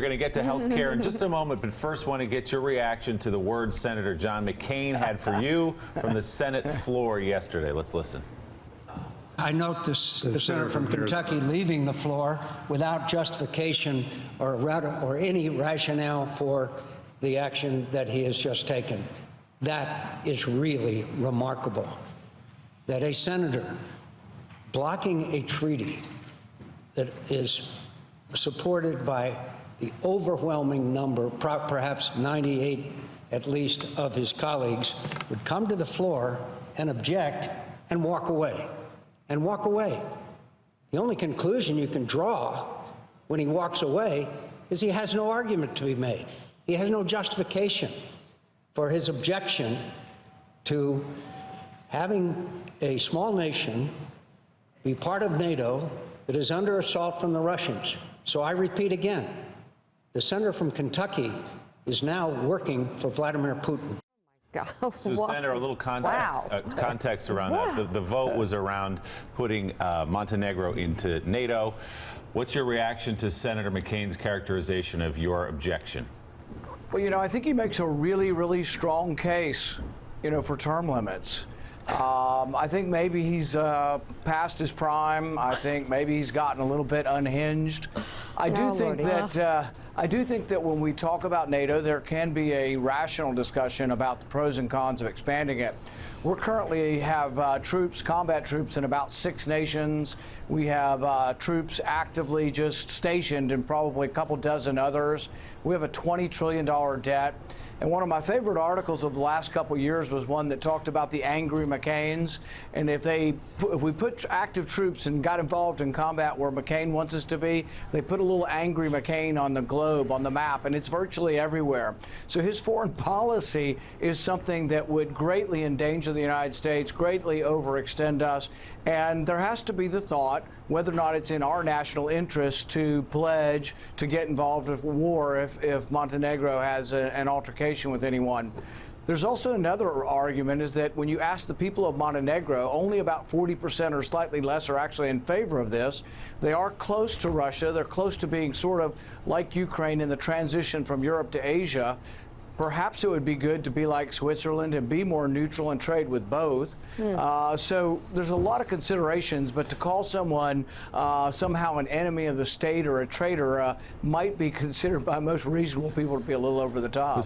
going to get to health care in just a moment, but first want to get your reaction to the words Senator John McCain had for you from the Senate floor yesterday. Let's listen. I note the senator from Kentucky leaving the floor without justification or any rationale for the action that he has just taken. That is really remarkable, that a senator blocking a treaty that is supported by the overwhelming number, perhaps 98 at least, of his colleagues, would come to the floor and object and walk away. And walk away. The only conclusion you can draw when he walks away is he has no argument to be made. He has no justification for his objection to having a small nation be part of NATO that is under assault from the Russians. So I repeat again, the senator from Kentucky is now working for Vladimir Putin. So, Senator, a little context, context around that. The vote was around putting Montenegro into NATO. What's your reaction to Senator McCain's characterization of your objection? Well, you know, I think he makes a really, really strong case, you know, for term limits. I think maybe he's past his prime. I think maybe he's gotten a little bit unhinged. I do think that when we talk about NATO, there can be a rational discussion about the pros and cons of expanding it. We currently have troops, combat troops, in about 6 nations. We have troops actively just stationed in probably a couple dozen others. We have a $20 trillion debt. And one of my favorite articles of the last couple of years was one that talked about the angry Mccains. And if we put active troops and got involved in combat where McCain wants us to be, they put a little angry McCain on the globe, on the map, and it's virtually everywhere. So his foreign policy is something that would greatly endanger the United States, greatly overextend us. And there has to be the thought whether or not it's in our national interest to pledge to get involved with war if Montenegro has an altercation with anyone. There's also another argument, is that when you ask the people of Montenegro, only about 40% or slightly less are actually in favor of this. They are close to Russia. They're close to being sort of like Ukraine in the transition from Europe to Asia. Perhaps it would be good to be like Switzerland and be more neutral and trade with both. So there's a lot of considerations, but to call someone somehow an enemy of the state or a traitor might be considered by most reasonable people to be a little over the top.